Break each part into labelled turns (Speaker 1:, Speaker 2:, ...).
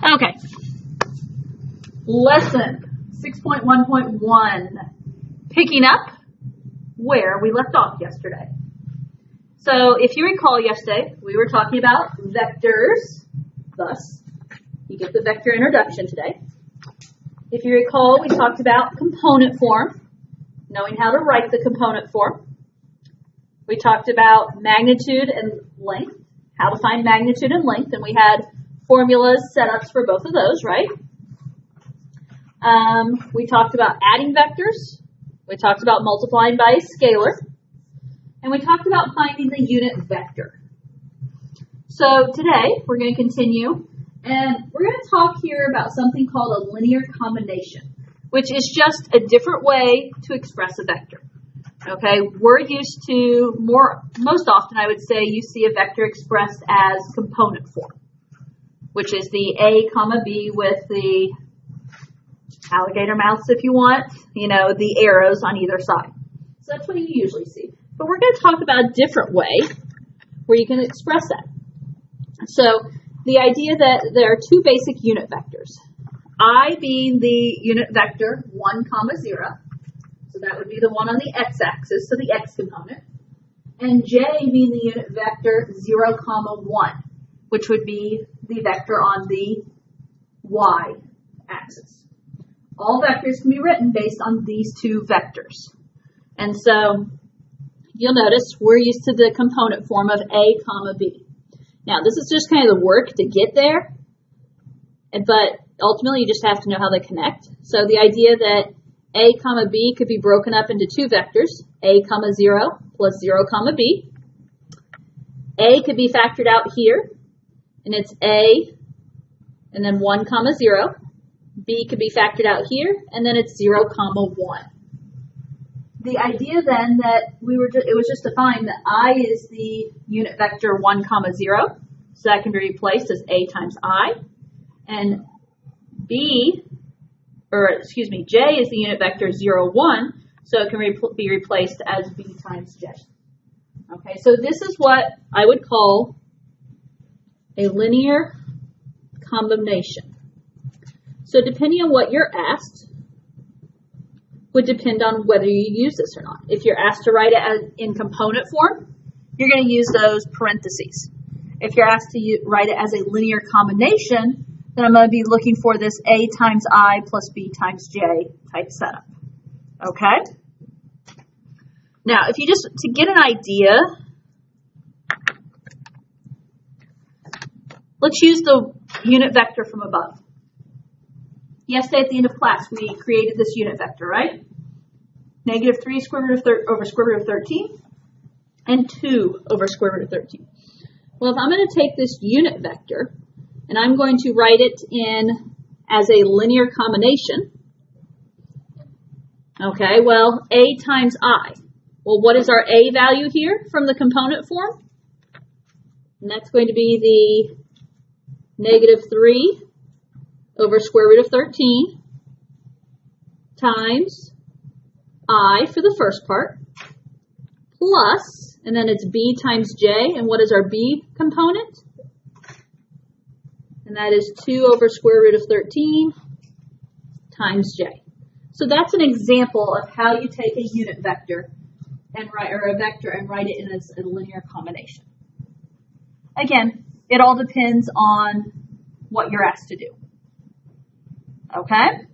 Speaker 1: Okay. Lesson 6.1.1. Picking up where we left off yesterday. So if you recall yesterday, we were talking about vectors. Thus, you get the vector introduction today. If you recall, we talked about component form, knowing how to write the component form. We talked about magnitude and length, how to find magnitude and length, and we had formulas, setups for both of those, right? We talked about adding vectors. We talked about multiplying by a scalar. And we talked about finding the unit vector. So today, we're going to continue, and we're going to talk here about something called a linear combination, which is just a different way to express a vector. Okay, we're used to, most often I would say, you see a vector expressed as component form, which is the A comma B with the alligator mouths, if you want, the arrows on either side. So that's what you usually see. But we're going to talk about a different way where you can express that. So the idea that there are two basic unit vectors. I being the unit vector 1, 0. So that would be the one on the x-axis, so the x component. And j being the unit vector 0, 1, which would be the vector on the y-axis. All vectors can be written based on these two vectors. And so you'll notice we're used to the component form of A comma B. Now this is just kind of the work to get there, but ultimately you just have to know how they connect. So the idea that A comma B could be broken up into two vectors, A comma 0 plus 0 comma B. A could be factored out here, and it's A and then 1 comma 0. B could be factored out here, and then it's 0 comma 1. The idea then that it was just defined that I is the unit vector 1 comma 0, so that can be replaced as A times I, and J is the unit vector 0, 1, so it can be replaced as B times J. Okay, so this is what I would call a linear combination. So depending on what you're asked would depend on whether you use this or not. If you're asked to write it in component form, you're going to use those parentheses. If you're asked to write it as a linear combination, then I'm going to be looking for this A times I plus B times J type setup. Okay? Now, if you to get an idea, let's use the unit vector from above. Yesterday at the end of class, we created this unit vector, right? -3 square root over square root of 13 and 2 over square root of 13. Well, if I'm going to take this unit vector and I'm going to write it in as a linear combination, okay, well, A times I. Well, what is our A value here from the component form? And that's going to be the -3 over square root of 13 times I for the first part, plus, and then it's B times J, and what is our B component? And that is 2 over square root of 13 times J. So that's an example of how you take a unit vector and write it in as a linear combination. Again, it all depends on what you're asked to do. Okay?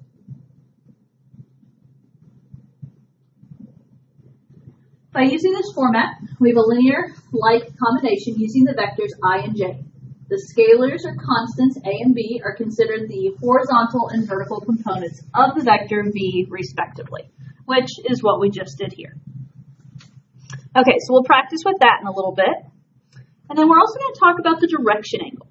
Speaker 1: By using this format, we have a linear-like combination using the vectors I and J. The scalars or constants A and B are considered the horizontal and vertical components of the vector V respectively, which is what we just did here. Okay, so we'll practice with that in a little bit. And then we're also going to talk about the direction angle.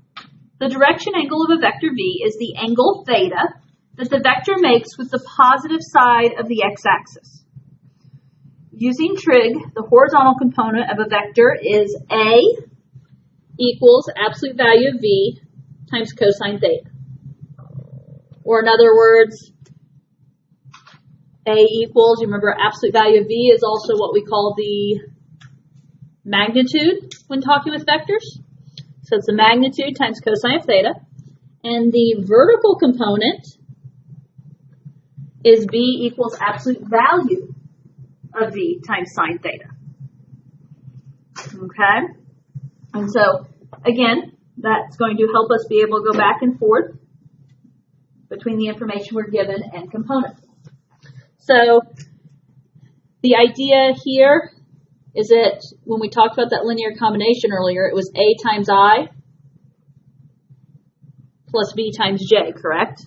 Speaker 1: The direction angle of a vector V is the angle theta that the vector makes with the positive side of the x-axis. Using trig, the horizontal component of a vector is A equals absolute value of V times cosine theta. Or in other words, A equals, you remember absolute value of V is also what we call the magnitude when talking with vectors. So it's the magnitude times cosine of theta. And the vertical component is v equals absolute value of v times sine theta. Okay? And so, again, that's going to help us be able to go back and forth between the information we're given and components. So, the idea here is that when we talked about that linear combination earlier, it was a times I plus b times j, correct?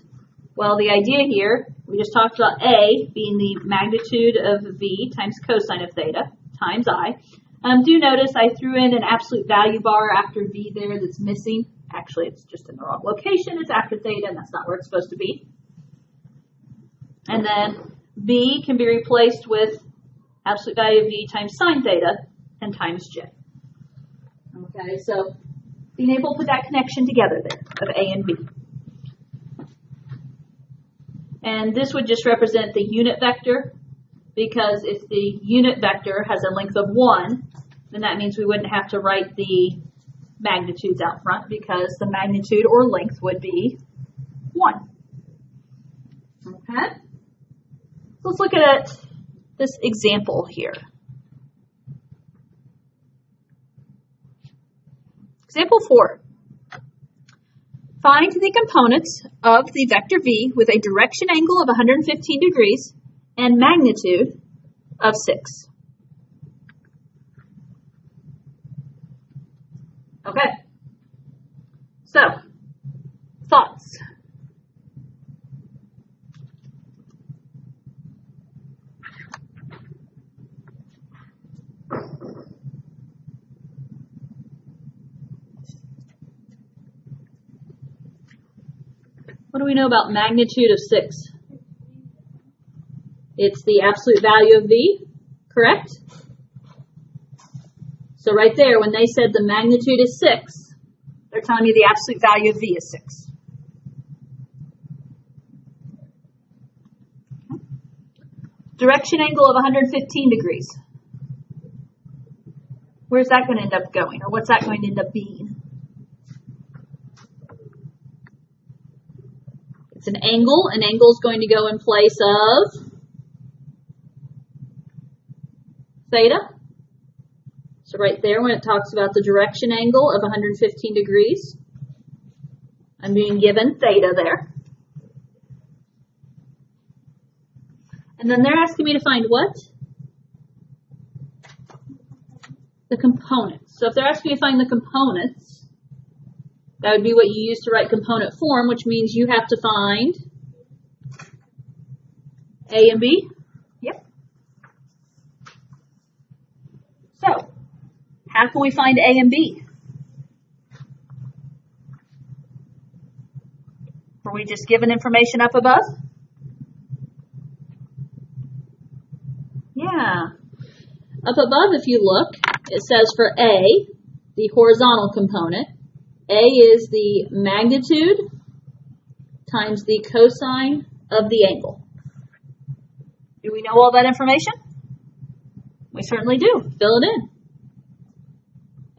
Speaker 1: Well, the idea here, we just talked about a being the magnitude of v times cosine of theta times I. Do notice I threw in an absolute value bar after v there that's missing. Actually, it's just in the wrong location. It's after theta, and that's not where it's supposed to be. And then v can be replaced with absolute value of v times sine theta and times j. Okay, so being able to put that connection together there of a and b. And this would just represent the unit vector, because if the unit vector has a length of 1, then that means we wouldn't have to write the magnitudes out front, because the magnitude or length would be 1. Okay? So let's look at this example here. Example 4. Find the components of the vector v with a direction angle of 115 degrees and magnitude of 6. Okay. So, thoughts? What do we know about magnitude of 6? It's the absolute value of v, correct? So right there, when they said the magnitude is 6, they're telling me the absolute value of v is 6. Direction angle of 115 degrees. Where's that going to end up going? Or what's that going to end up being? It's an angle. An angle is going to go in place of theta. So right there, when it talks about the direction angle of 115 degrees, I'm being given theta there. And then they're asking me to find what? The components. So if they're asking me to find the components, that would be what you use to write component form, which means you have to find A and B. Yep. So, how can we find A and B? Were we just given information up above? Yeah. Up above, if you look, it says for A, the horizontal component, A is the magnitude times the cosine of the angle. Do we know all that information? We certainly do. Fill it in.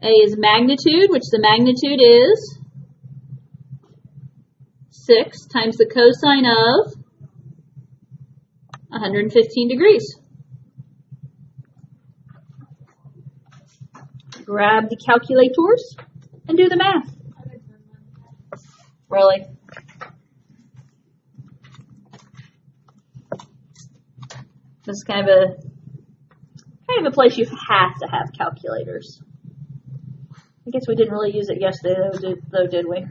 Speaker 1: A is magnitude, which the magnitude is 6 times the cosine of 115 degrees. Grab the calculators and do the math. Really? This is kind of a place you have to have calculators. I guess we didn't really use it yesterday, though, did we?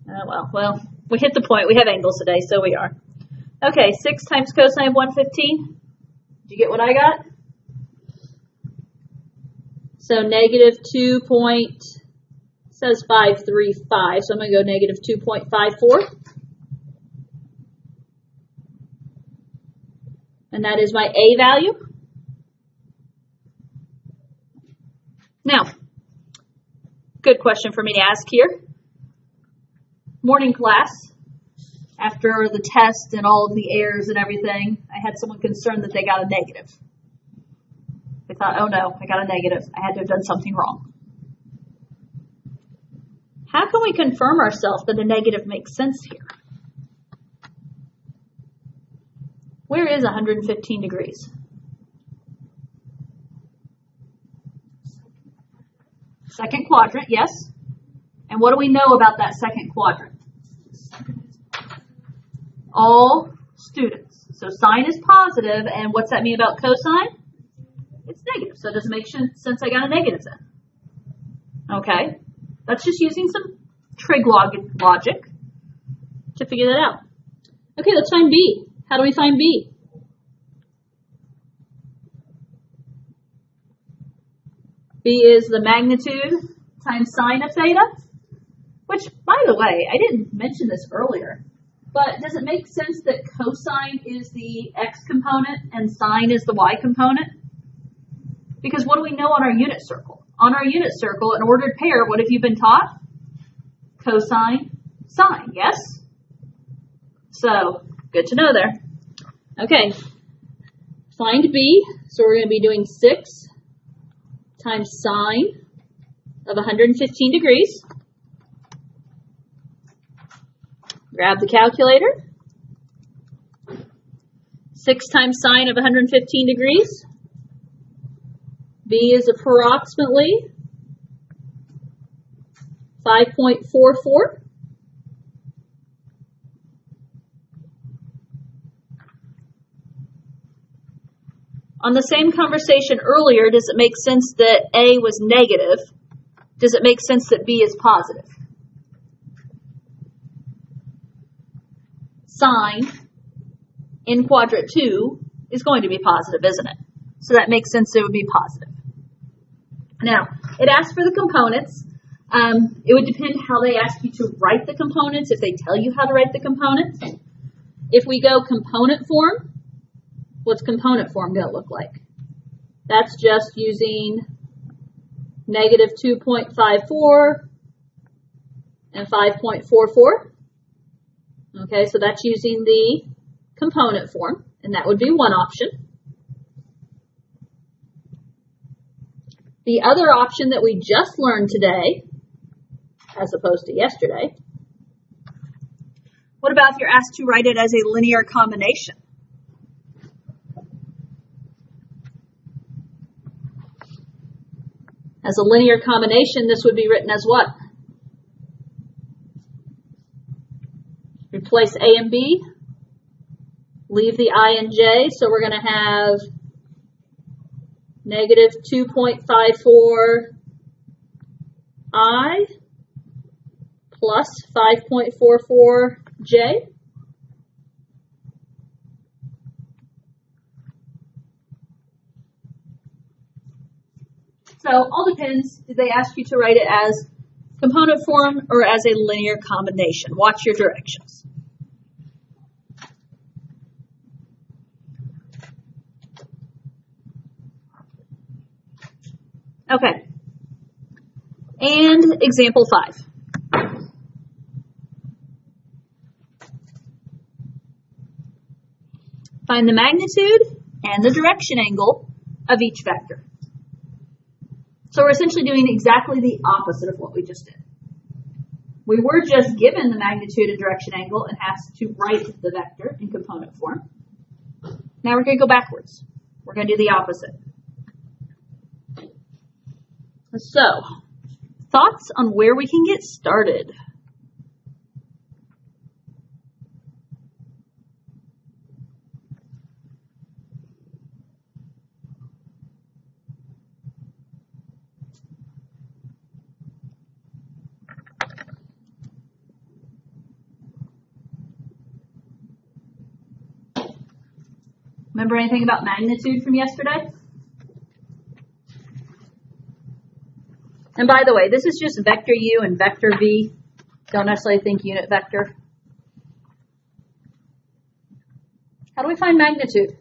Speaker 1: Oh, well, we hit the point. We have angles today, so we are. Okay, 6 times cosine of 115. Did you get what I got? So negative 2 point, says 535, so I'm going to go negative 2.54. And that is my A value. Now, good question for me to ask here. Morning class, after the test and all of the errors and everything, I had someone concerned that they got a negative. They thought, oh no, I got a negative. I had to have done something wrong. How can we confirm ourselves that a negative makes sense here? Where is 115 degrees? Second quadrant, yes. And what do we know about that second quadrant? All students. So sine is positive, and what's that mean about cosine? It's negative. So does it make sense I got a negative then? Okay. That's just using some trig logic to figure that out. Okay, let's find B. How do we find B? B is the magnitude times sine of theta, which, by the way, I didn't mention this earlier, but does it make sense that cosine is the x component and sine is the y component? Because what do we know on our unit circle? On our unit circle, an ordered pair, what have you been taught? Cosine, sine, yes? So, good to know there. Okay, find B. So we're going to be doing 6 times sine of 115 degrees. Grab the calculator. 6 times sine of 115 degrees. B is approximately 5.44. On the same conversation earlier, does it make sense that A was negative? Does it make sense that B is positive? Sine in quadrant 2 is going to be positive, isn't it? So that makes sense it would be positive. Now, it asks for the components. It would depend how they ask you to write the components, if they tell you how to write the components. If we go component form, what's component form going to look like? That's just using negative 2.54 and 5.44. Okay, so that's using the component form, and that would be one option. The other option that we just learned today, as opposed to yesterday, what about if you're asked to write it as a linear combination? As a linear combination, this would be written as what? Replace A and B, leave the I and J, so we're going to have negative 2.54 I plus 5.44 J. So all depends, did they ask you to write it as component form or as a linear combination? Watch your directions. Okay. And example 5. Find the magnitude and the direction angle of each vector. So we're essentially doing exactly the opposite of what we just did. We were just given the magnitude and direction angle and asked to write the vector in component form. Now we're going to go backwards. We're going to do the opposite. So, thoughts on where we can get started? Remember anything about magnitude from yesterday? And by the way, this is just vector U and vector V. Don't necessarily think unit vector. How do we find magnitude?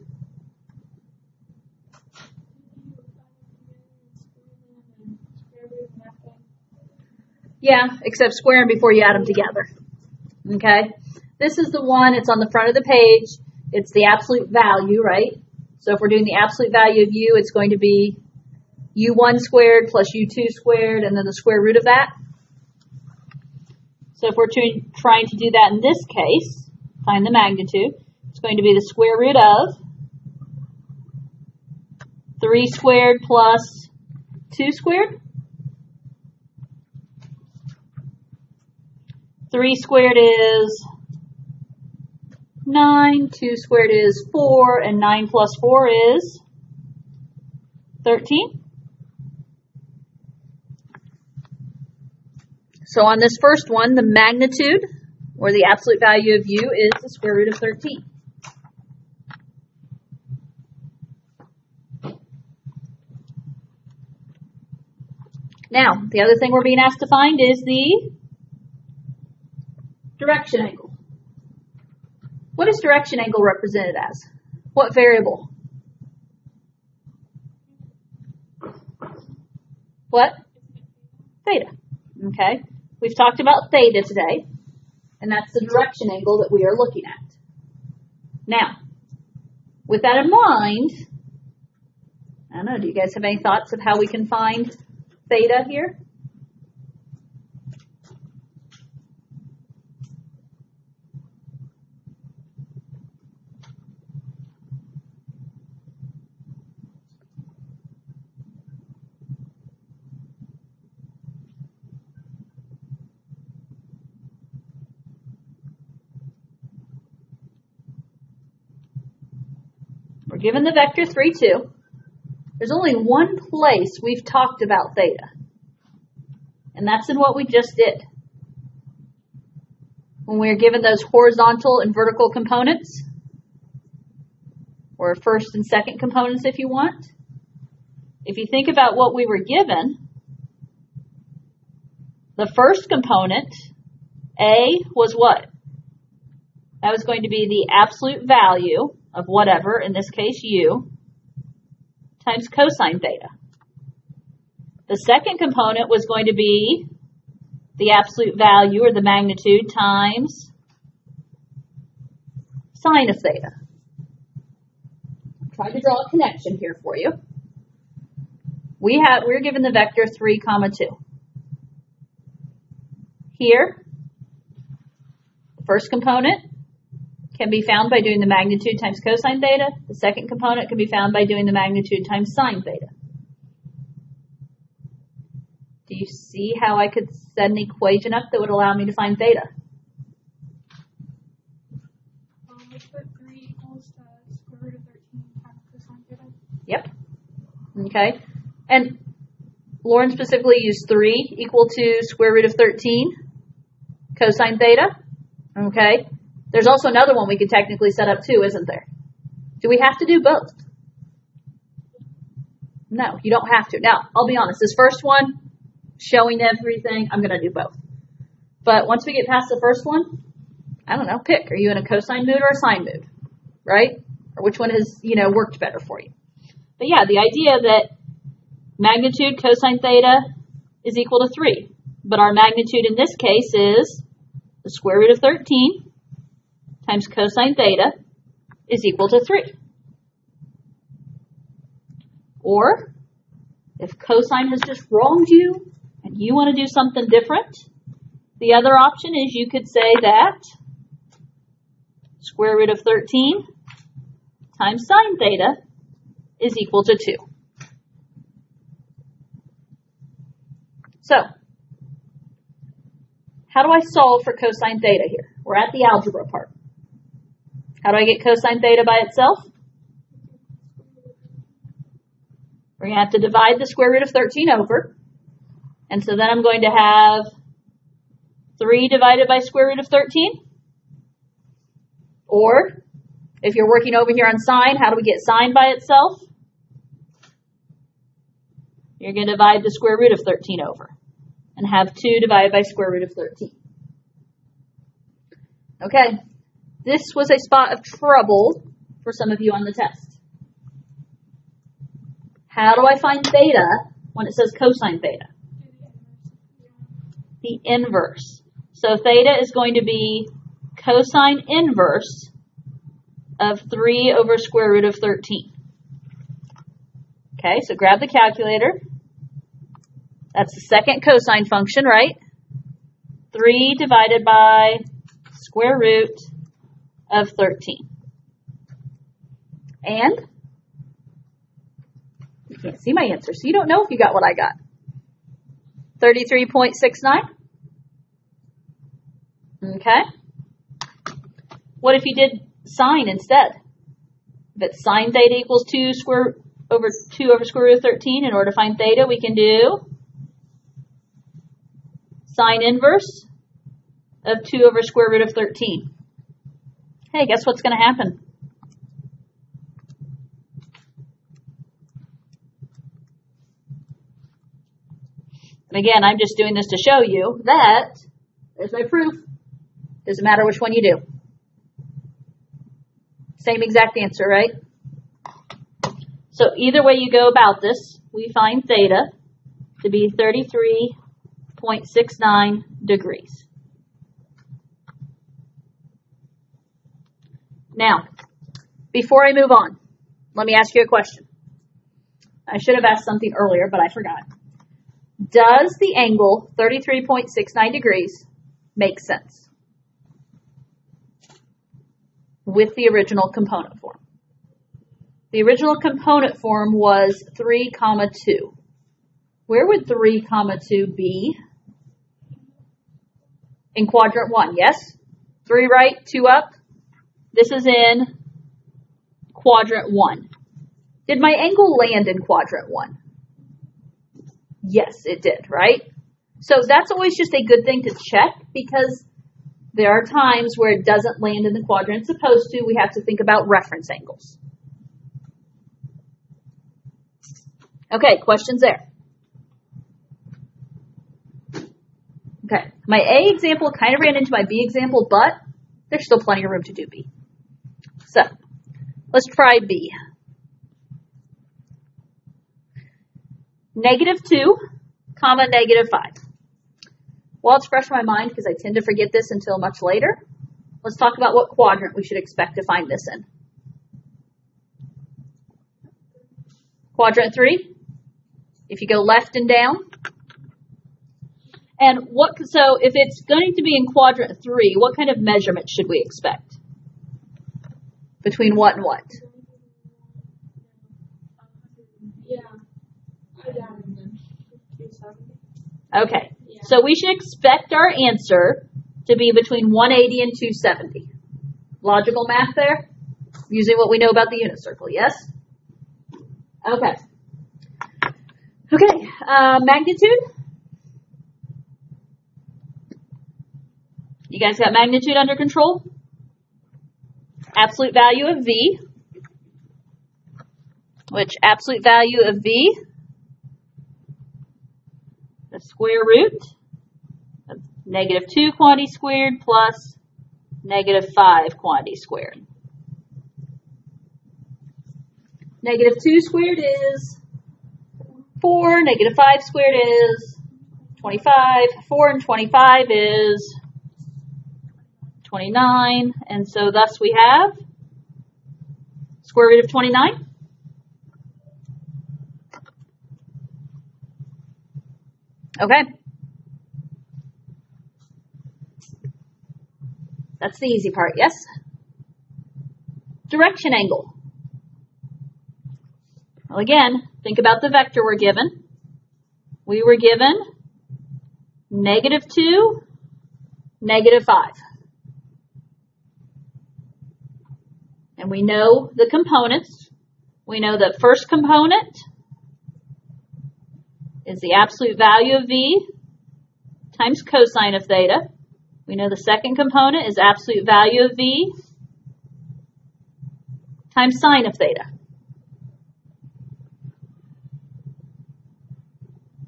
Speaker 1: Yeah, except square them before you add them together. Okay? This is the one, it's on the front of the page. It's the absolute value, right? So if we're doing the absolute value of U, it's going to be U1 squared plus U2 squared, and then the square root of that. So if we're trying to do that in this case, find the magnitude, it's going to be the square root of 3 squared plus 2 squared. 3 squared is 9, 2 squared is 4, and 9 plus 4 is 13. So on this first one, the magnitude, or the absolute value of u, is the square root of 13. Now, the other thing we're being asked to find is the direction angle. What is direction angle represented as? What variable? What? Theta. Okay. We've talked about theta today, and that's the direction angle that we are looking at. Now, with that in mind, I don't know, do you guys have any thoughts of how we can find theta here? We're given the vector 3, 2. There's only one place we've talked about theta, and that's in what we just did. When we were given those horizontal and vertical components, or first and second components if you want. If you think about what we were given, the first component, A, was what? That was going to be the absolute value of whatever, in this case u, times cosine theta. The second component was going to be the absolute value, or the magnitude, times sine of theta. I'm trying to draw a connection here for you. We're given the vector 3, 2. Here, the first component can be found by doing the magnitude times cosine theta. The second component can be found by doing the magnitude times sine theta. Do you see how I could set an equation up that would allow me to find theta?
Speaker 2: Let's put 3 equals to square root of 13 times cosine theta.
Speaker 1: Yep. Okay. And Lauren specifically used 3 equal to square root of 13 cosine theta. Okay. There's also another one we could technically set up too, isn't there? Do we have to do both? No, you don't have to. Now, I'll be honest, this first one, showing everything, I'm going to do both. But once we get past the first one, I don't know, pick. Are you in a cosine mood or a sine mood? Right? Or which one has, worked better for you? But yeah, the idea that magnitude cosine theta is equal to 3. But our magnitude in this case is the square root of 13 times cosine theta is equal to 3. Or, if cosine has just wronged you and you want to do something different, the other option is you could say that square root of 13 times sine theta is equal to 2. So, how do I solve for cosine theta here? We're at the algebra part. How do I get cosine theta by itself? We're going to have to divide the square root of 13 over. And so then I'm going to have 3 divided by square root of 13. Or, if you're working over here on sine, how do we get sine by itself? You're going to divide the square root of 13 over. And have 2 divided by square root of 13. Okay. This was a spot of trouble for some of you on the test. How do I find theta when it says cosine theta? The inverse. So theta is going to be cosine inverse of 3 over square root of 13. Okay, so grab the calculator. That's the second cosine function, right? 3 divided by square root of 13. And you can't see my answer, so you don't know if you got what I got. 33.69. Okay. What if you did sine instead? If it's sine theta equals 2 over square root of 13, in order to find theta, we can do sine inverse of 2 over square root of 13. Hey, guess what's going to happen? And again, I'm just doing this to show you that there's my proof. Doesn't matter which one you do. Same exact answer, right? So either way you go about this, we find theta to be 33.69 degrees. Now, before I move on, let me ask you a question. I should have asked something earlier, but I forgot. Does the angle 33.69 degrees make sense with the original component form? The original component form was 3, 2. Where would 3, 2 be? In quadrant 1, yes? 3 right, 2 up. This is in quadrant 1. Did my angle land in quadrant 1? Yes, it did, right? So that's always just a good thing to check, because there are times where it doesn't land in the quadrant it's supposed to. We have to think about reference angles. Okay, questions there? Okay, my A example kind of ran into my B example, but there's still plenty of room to do B. So, let's try B. -2, -5. While it's fresh in my mind, because I tend to forget this until much later, let's talk about what quadrant we should expect to find this in. Quadrant 3. If you go left and down. And so if it's going to be in quadrant 3, what kind of measurement should we expect? Between what and what? Okay, so we should expect our answer to be between 180 and 270. Logical math there? Using what we know about the unit circle, yes? Okay. Okay, magnitude? You guys got magnitude under control? Absolute value of V, which absolute value of V, the square root of -2 quantity squared plus -5 quantity squared. -2 squared is 4, -5 squared is 25, 4 and 25 is 29, and so thus we have square root of 29. Okay. That's the easy part, yes? Direction angle. Well, again, think about the vector we're given. We were given -2, -5. And we know the components. We know the first component is the absolute value of V times cosine of theta. We know the second component is absolute value of V times sine of theta.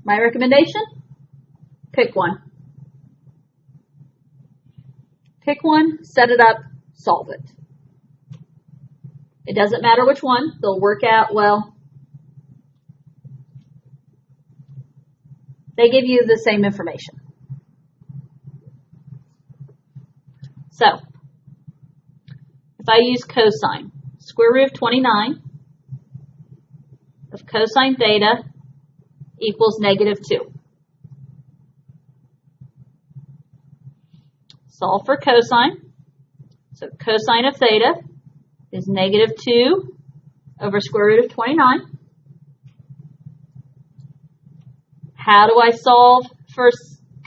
Speaker 1: My recommendation? Pick one. Pick one, set it up, solve it. It doesn't matter which one, they'll work out well. They give you the same information. So, if I use cosine, square root of 29 of cosine theta equals -2. Solve for cosine. So cosine of theta is negative 2 over square root of 29. How do I solve for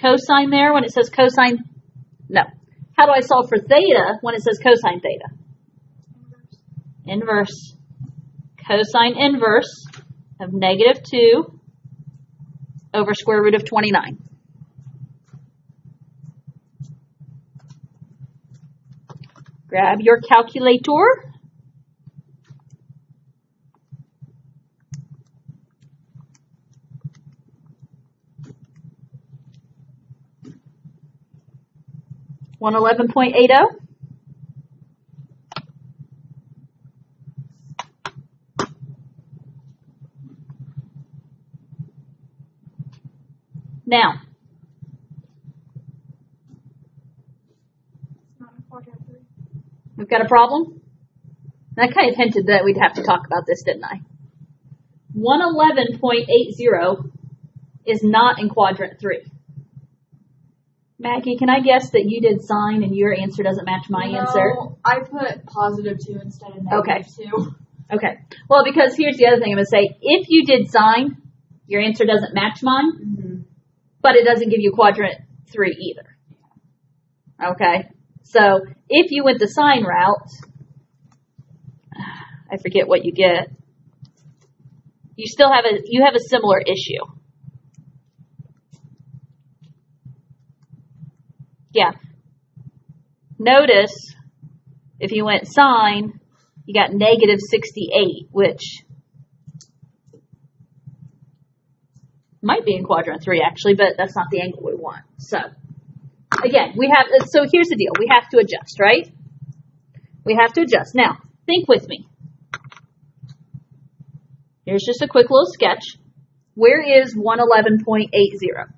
Speaker 1: cosine there when it says cosine? No. How do I solve for theta when it says cosine theta? Inverse. Cosine inverse of negative 2 over square root of 29. Grab your calculator. $111.80. Now,
Speaker 2: Not in quadrant 3.
Speaker 1: we've got a problem. And I kind of hinted that we'd have to talk about this, didn't I? 111.80 is not in quadrant 3. Maggie, can I guess that you did sine and your answer doesn't match my answer?
Speaker 3: No, I put positive 2 instead of negative 2.
Speaker 1: Okay. Well, because here's the other thing I'm going to say. If you did sine, your answer doesn't match mine, but it doesn't give you quadrant 3 either. Okay. So if you went the sine route, I forget what you get. You still have a similar issue. Yeah. Notice if you went sine, you got negative 68, which might be in quadrant 3 actually, but that's not the angle we want. So again, so here's the deal. We have to adjust, right? We have to adjust. Now, think with me. Here's just a quick little sketch. Where is 111.80?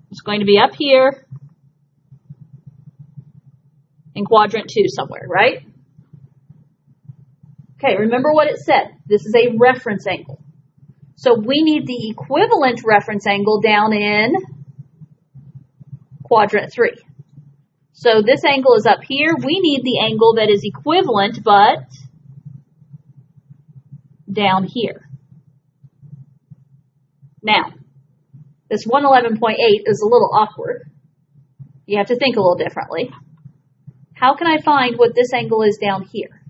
Speaker 1: It's going to be up here in quadrant 2 somewhere, right? Okay, remember what it said. This is a reference angle. So we need the equivalent reference angle down in quadrant 3. So this angle is up here. We need the angle that is equivalent, but down here. Now, this 111.8 is a little awkward. You have to think a little differently. How can I find what this angle is down here?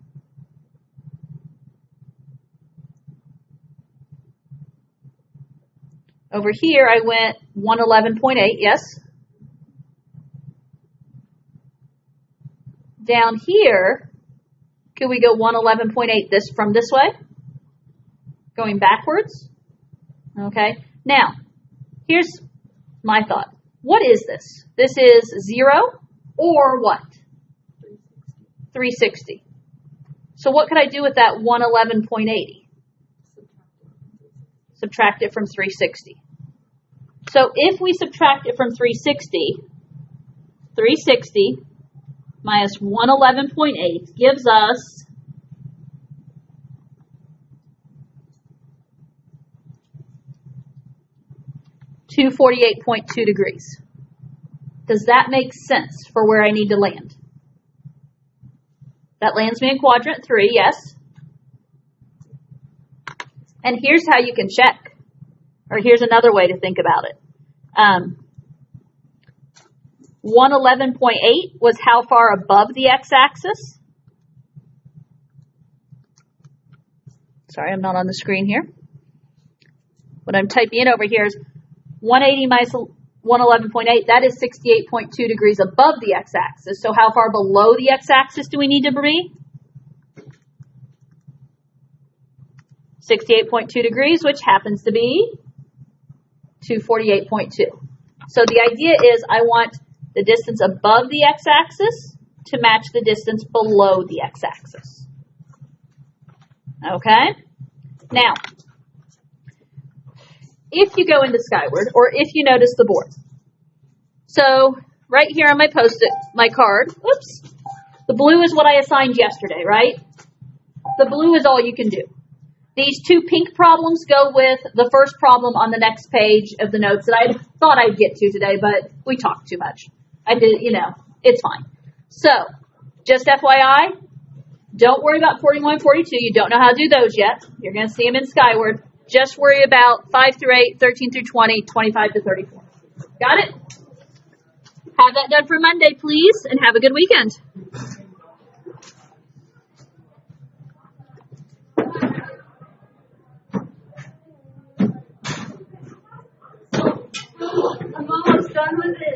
Speaker 1: Over here, I went 111.8, yes? Down here, could we go 111.8 from this way? Going backwards? Okay. Now, here's my thought. What is this? This is 0 or what? 360. So what could I do with that 111.80? Subtract it from 360. So if we subtract it from 360, 360 minus 111.8 gives us 248.2 degrees. Does that make sense for where I need to land? That lands me in quadrant 3, yes. And here's how you can check. Or here's another way to think about it. 111.8 was how far above the x-axis? Sorry, I'm not on the screen here. What I'm typing in over here is 180 minus 111.8, that is 68.2 degrees above the x-axis. So how far below the x-axis do we need to be? 68.2 degrees, which happens to be 248.2. So the idea is I want the distance above the x-axis to match the distance below the x-axis. Okay? Now, if you go into Skyward, or if you notice the board. So, right here on my Post-it, my card, oops, the blue is what I assigned yesterday, right? The blue is all you can do. These two pink problems go with the first problem on the next page of the notes that I thought I'd get to today, but we talked too much. I did, it's fine. So, just FYI, don't worry about 41 and 42. You don't know how to do those yet. You're going to see them in Skyward. Just worry about 5 through 8, 13 through 20, 25 to 34. Got it? Have that done for Monday, please, and have a good weekend. I'm almost done with it.